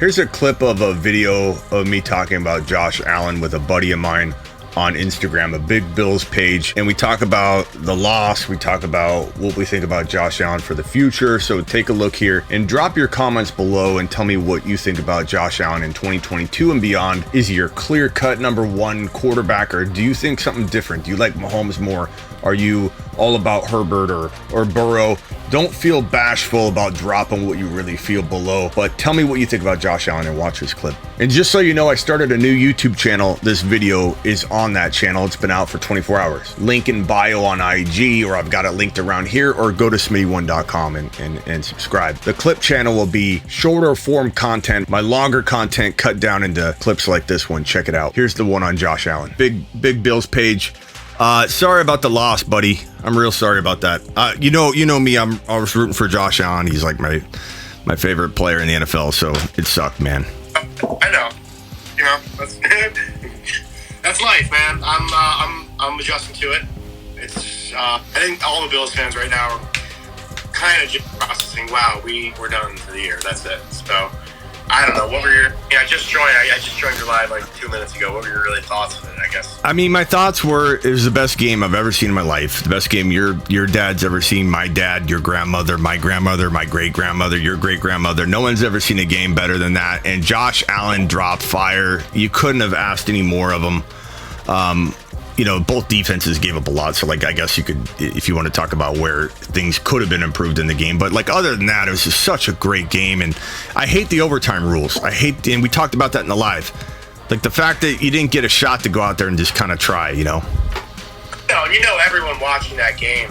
Here's a clip of a video of me talking about Josh Allen with a buddy of mine on Instagram, a big Bills page, and we talk about the loss, we talk about what we think about Josh Allen for the future. So take a look here and drop your comments below and tell me what you think about Josh Allen in 2022 and beyond. Is he your clear-cut number one quarterback, or do you think something different? Do you like Mahomes more? Are you all about Herbert or Burrow? Don't feel bashful about dropping what you really feel below, but tell me what you think about Josh Allen and watch this clip. And just so you know, I started a new YouTube channel. This video is on that channel. It's been out for 24 hours. Link in bio on IG, or I've got it linked around here, or go to smitty1.com and subscribe. The clip channel will be shorter form content. My longer content cut down into clips like this one. Check it out. Here's the one on Josh Allen. Big Bills page. Sorry about the loss, buddy. I'm real sorry about that. You know me. I was rooting for Josh Allen. He's like my favorite player in the NFL. So it sucked, man. I know. You know, that's life, man. I'm adjusting to it. It's I think all the Bills fans right now are kind of just processing. Wow, we're done for the year. That's it. So I don't know. What were your? Yeah, I just joined your live like 2 minutes ago. What were your really thoughts on it? I guess. I mean, my thoughts were it was the best game I've ever seen in my life. The best game your dad's ever seen. My dad, your grandmother, my grandmother, my great grandmother, your great grandmother. No one's ever seen a game better than that. And Josh Allen dropped fire. You couldn't have asked any more of him. You know, both defenses gave up a lot. So, like, I guess you could, if you want to talk about where things could have been improved in the game. But, like, other than that, it was just such a great game. And I hate the overtime rules. And we talked about that in the live. Like, the fact that you didn't get a shot to go out there and just kind of try, you know? No, everyone watching that game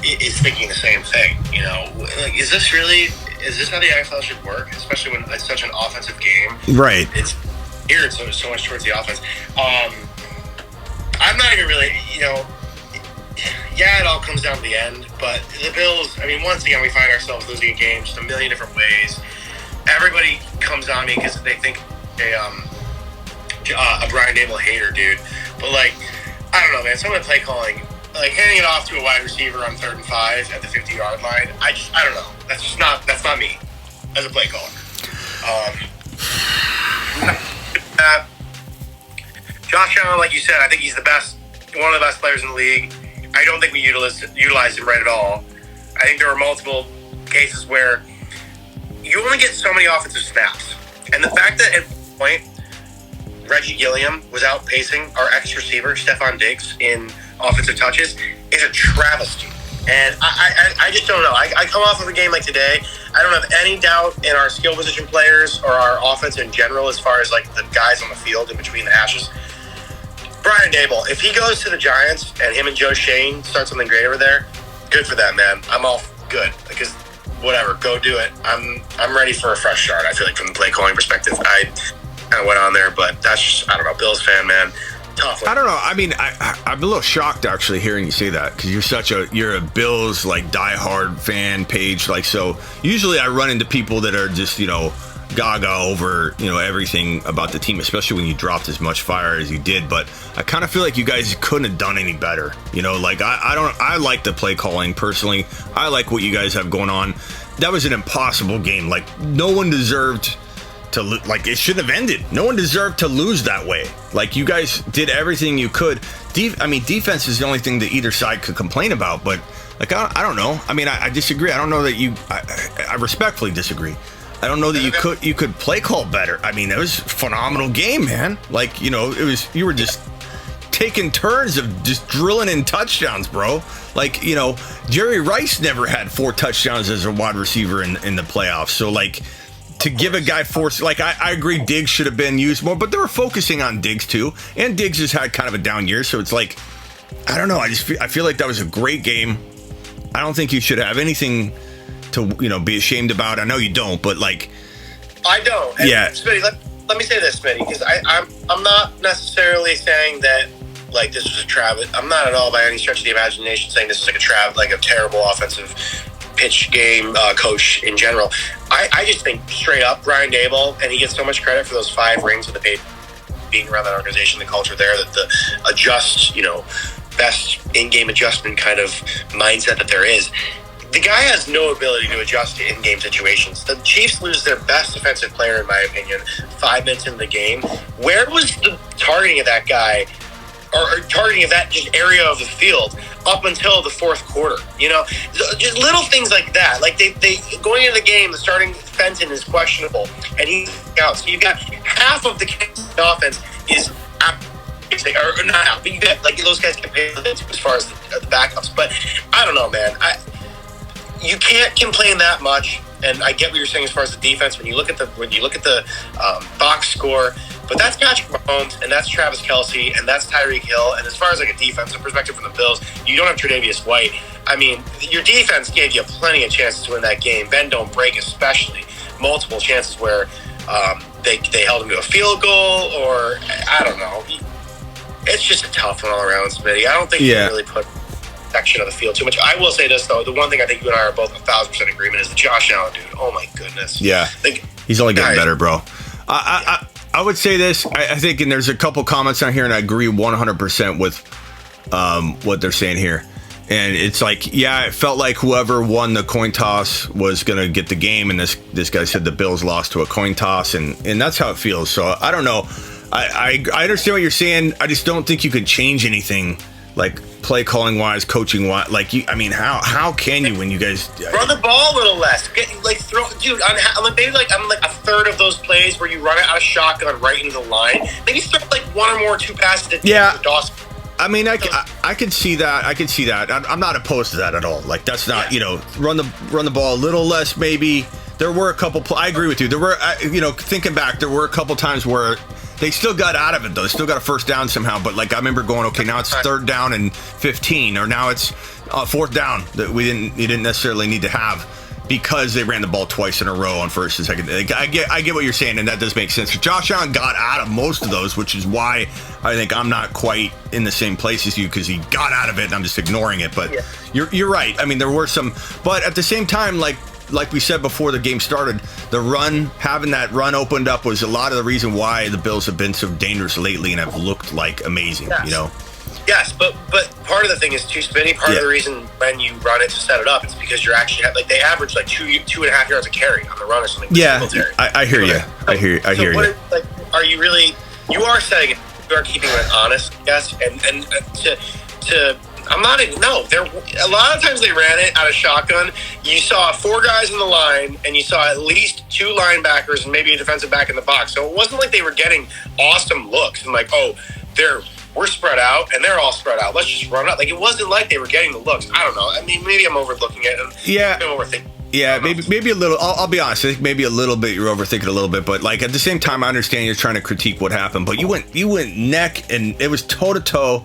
is thinking the same thing, you know? Like, is this how the NFL should work? Especially when it's such an offensive game. Right. It's geared so much towards the offense. I'm not even really, yeah, it all comes down to the end, but the Bills, I mean, once again, we find ourselves losing a game just a million different ways. Everybody comes on me because they think a Brian Dable hater, dude. But, like, I don't know, man, some of the play calling, like handing it off to a wide receiver on 3rd and 5 at the 50-yard line, I don't know. That's not me as a play caller. Josh Allen, like you said, I think he's one of the best players in the league. I don't think we utilized him right at all. I think there were multiple cases where you only get so many offensive snaps. And the fact that at one point, Reggie Gilliam was outpacing our ex-receiver, Stephon Diggs, in offensive touches is a travesty. And I just don't know. I come off of a game like today, I don't have any doubt in our skill position players or our offense in general as far as, like, the guys on the field in between the hashes. Brian Dable, if he goes to the Giants and him and Joe Shane start something great over there, good for them, man. I'm all good because whatever, go do it. I'm ready for a fresh start. I feel like from the play calling perspective, I kind of went on there, but that's just, I don't know, Bills fan, man. Tough. I don't know. I mean, I'm a little shocked actually hearing you say that because you're a Bills like diehard fan page. Like, so usually I run into people that are just, gaga over, everything about the team, especially when you dropped as much fire as you did. But I kind of feel like you guys couldn't have done any better. Like I like the play calling personally. I like what you guys have going on. That was an impossible game. Like, no one deserved to like, it shouldn't have ended. No one deserved to lose that way. Like, you guys did everything you could. Defense is the only thing that either side could complain about. But like, I don't know. I mean, I disagree. I don't know that I respectfully disagree. I don't know that you could play call better. I mean, it was a phenomenal game, man. Like, you were just taking turns of just drilling in touchdowns, bro. Like, Jerry Rice never had 4 touchdowns as a wide receiver in the playoffs. So, like, to give a guy 4, like, I agree Diggs should have been used more, but they were focusing on Diggs too. And Diggs has had kind of a down year. So it's like, I don't know. I feel like that was a great game. I don't think you should have anything to be ashamed about. I know you don't, but like, I don't. And yeah. Smitty, let me say this, Smitty, because I'm not necessarily saying that like this was a travesty. I'm not at all by any stretch of the imagination saying this is like a terrible offensive pitch game coach in general. I just think straight up Brian Dable, and he gets so much credit for those 5 rings with the paper being around that organization, the culture there, that the best in-game adjustment kind of mindset that there is. the guy has no ability to adjust to in-game situations. The Chiefs lose their best defensive player, in my opinion, 5 minutes into the game. Where was the targeting of that guy, or targeting of that just area of the field up until the fourth quarter? You know, just little things like that. Like they going into the game, the starting Fenton is questionable, and he's out. So you've got half of the offense is out. Or not out, but you got like those guys get paid as far as the backups. But I don't know, man. You can't complain that much, and I get what you're saying as far as the defense. When you look at the box score, but that's Patrick Mahomes, and that's Travis Kelce, and that's Tyreek Hill. And as far as like a defensive perspective from the Bills, you don't have Tre'Davious White. I mean, your defense gave you plenty of chances to win that game. Bend don't break, especially multiple chances where they held him to a field goal, or I don't know. It's just a tough one all around, Smitty. I don't think you can really put section of the field too much. I will say this though: the one thing I think you and I are both 1,000% agreement is the Josh Allen dude. Oh my goodness! Yeah, like, he's only getting better, bro. I would say this. I think, and there's a couple comments on here, and I agree 100% with what they're saying here. And it's like, yeah, it felt like whoever won the coin toss was gonna get the game, and this guy said the Bills lost to a coin toss, and that's how it feels. So I don't know. I understand what you're saying. I just don't think you could change anything, like play calling wise, coaching wise. Like how can you when you guys run the ball a little less? Throw, dude. Maybe on a third of those plays where you run it out of shotgun right into the line. Maybe throw like one or more 2 passes to Dawson. I mean, I could see that. I could see that. I'm not opposed to that at all. Like that's not run the ball a little less maybe. There were a couple. I agree with you. There were thinking back, there were a couple times where they still got out of it, though. They still got a first down somehow. But, like, I remember going, okay, now it's 3rd down and 15, or now it's 4th down that you didn't necessarily need to have because they ran the ball twice in a row on first and second. Like, I get what you're saying, and that does make sense. Josh Allen got out of most of those, which is why I think I'm not quite in the same place as you, because he got out of it, and I'm just ignoring it. But you're right. I mean, there were some. But at the same time, like we said before the game started, having that run opened up was a lot of the reason why the Bills have been so dangerous lately and have looked like amazing, Yes, but part of the thing is too, Spinny. Part of the reason when you run it to set it up, it's because you're actually they average like 2.5 yards a carry on the run or something. Yeah, I hear you. I hear you. Are you really? You are setting it. You are keeping it honest, yes, and to. I'm not. No, a lot of times they ran it out of shotgun. You saw 4 guys in the line, and you saw at least 2 linebackers and maybe a defensive back in the box. So it wasn't like they were getting awesome looks and like, we're spread out and they're all spread out. Let's just run up. Like, it wasn't like they were getting the looks. I don't know. I mean, maybe I'm overlooking it. I'm overthinking. Yeah, maybe a little. I'll be honest. I think maybe a little bit. You're overthinking a little bit, but like at the same time, I understand you're trying to critique what happened. But you went neck, and it was toe to toe.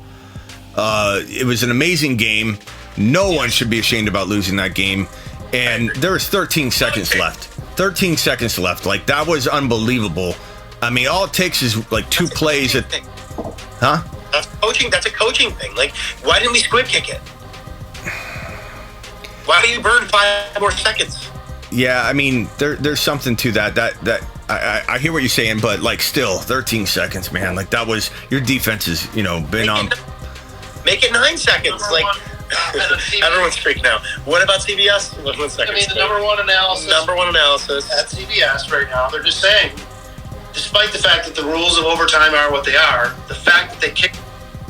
It was an amazing game. No one should be ashamed about losing that game. And there was 13 seconds left. 13 seconds left. Like, that was unbelievable. I mean, all it takes is like 2 plays. Huh? That's a coaching thing. Like, why didn't we squib kick it? Why do you burn 5 more seconds? Yeah, I mean, there's something to that. I hear what you're saying, but like, still 13 seconds, man. Like, that was your defense has been on. Make it 9 seconds. Like, everyone's freaking out. What about CBS? 1 second. I mean, the number one analysis at CBS right now, they're just saying, despite the fact that the rules of overtime are what they are, the fact that they kicked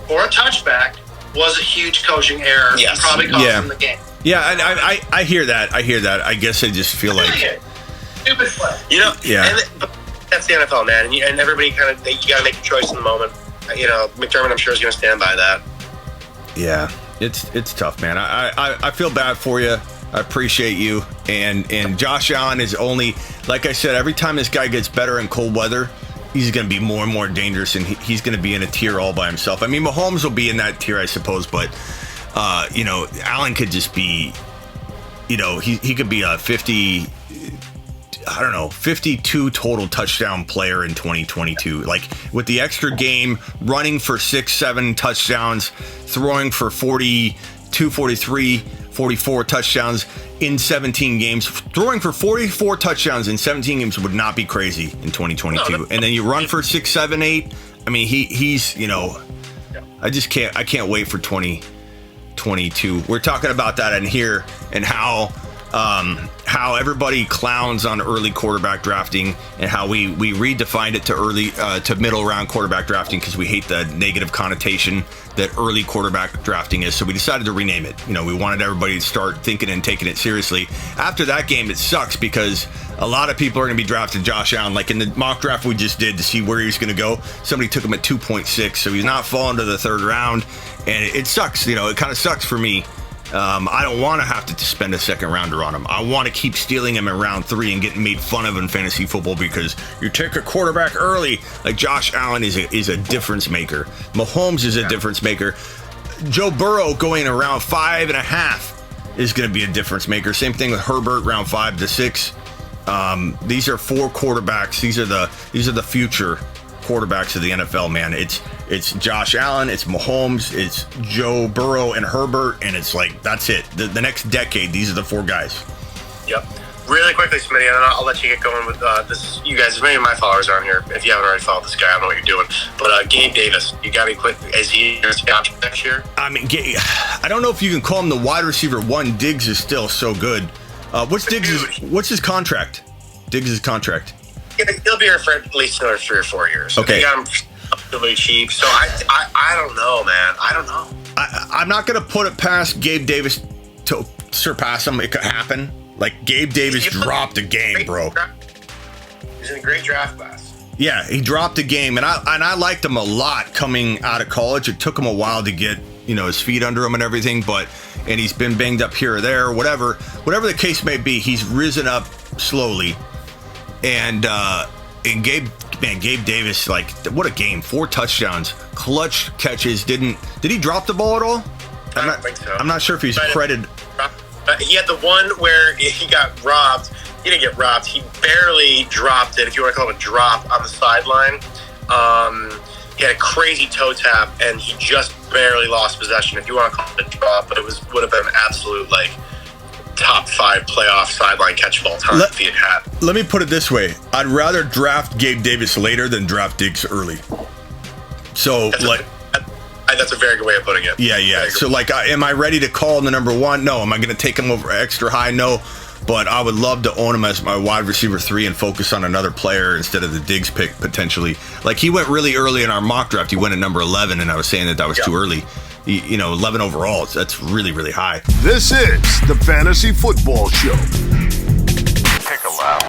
for a touchback was a huge coaching error. Yes. And probably cost them the game. Yeah, and I hear that. I guess I just feel like stupid play. But that's the NFL, man. And everybody you got to make a choice in the moment. McDermott, I'm sure, is going to stand by that. Yeah, it's tough, man. I feel bad for you. I appreciate you. And Josh Allen is only, like I said, every time this guy gets better in cold weather, he's going to be more and more dangerous, and he's going to be in a tier all by himself. I mean, Mahomes will be in that tier, I suppose, but Allen could just be, he could be a 52 total touchdown player in 2022. Like, with the extra game, running for 6-7 touchdowns, throwing for 42, 43, 44 touchdowns in 17 games. Throwing for 44 touchdowns in 17 games would not be crazy in 2022. No. And then you run for 6, 7, 8. I mean, he's I can't wait for 22. We're talking about that in here and how everybody clowns on early quarterback drafting and how we redefined it to early to middle round quarterback drafting because we hate the negative connotation that early quarterback drafting is. So we decided to rename it. We wanted everybody to start thinking and taking it seriously. After that game, it sucks because a lot of people are going to be drafting Josh Allen. Like in the mock draft we just did to see where he's going to go, somebody took him at 2.6, so he's not falling to the third round, and it sucks. It kind of sucks for me. I don't want to have to spend a second rounder on him. I want to keep stealing him in round 3 and getting made fun of in fantasy football because you take a quarterback early. Like Josh Allen is a difference maker. Mahomes is a difference maker. Joe Burrow going around 5.5 is going to be a difference maker. Same thing with Herbert, round 5 to 6. These are 4 quarterbacks. These are the future quarterbacks of the NFL, man. It's Josh Allen, it's Mahomes, it's Joe Burrow and Herbert, and it's like, that's it. The next decade, these are the 4 guys. Yep. Really quickly, Smitty, and then I'll let you get going with this. You guys, many of my followers are on here. If you haven't already followed this guy, I don't know what you're doing. But Gabe Davis, you got me quick. Is he your option next year? I mean, I don't know if you can call him the wide receiver 1. Diggs is still so good. What's his contract? Diggs' contract. He'll be here for at least another 3 or 4 years. Okay. They got him relatively cheap. So I don't know, man. I don't know. I'm not going to put it past Gabe Davis to surpass him. It could happen. Like, Gabe Davis dropped a game, bro. He's in a great draft class. Yeah, he dropped a game, and I liked him a lot coming out of college. It took him a while to get his feet under him and everything, and he's been banged up here or there, whatever the case may be. He's risen up slowly, and Gabe Davis, like, what a game! 4 touchdowns, clutch catches. Did he drop the ball at all? I don't think so. I'm not sure if he's credited. He had the one where he got robbed. He didn't get robbed. He barely dropped it, if you want to call it a drop, on the sideline. He had a crazy toe tap, and he just barely lost possession, if you want to call it a drop. But it would have been an absolute, like, top 5 playoff sideline catch of all time if he had had. Let me put it this way. I'd rather draft Gabe Davis later than draft Diggs early. So, that's a very good way of putting it. Yeah. So, like, am I ready to call him the number 1? No. Am I going to take him over extra high? No. But I would love to own him as my wide receiver 3 and focus on another player instead of the Diggs pick, potentially. Like, he went really early in our mock draft. He went at number 11, and I was saying that was too early. 11 overall. That's really, really high. This is the Fantasy Football Show. Pick a loud.